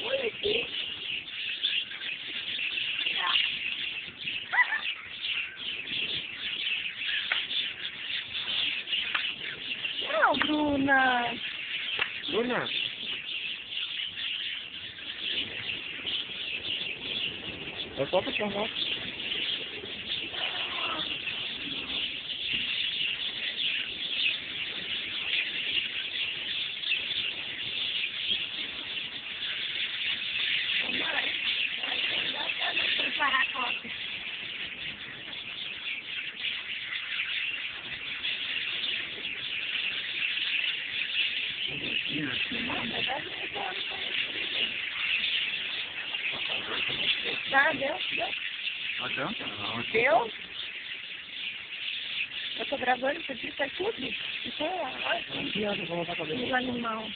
Olha aqui. Não, Bruna. Bruna. É só pra chamar. Preparar a copa. Tá, deu? Adianta? Não. Deu? Eu tô gravando isso aqui, tá tudo. Isso é, olha, Não adianta, vou voltar a cabeça. os animais.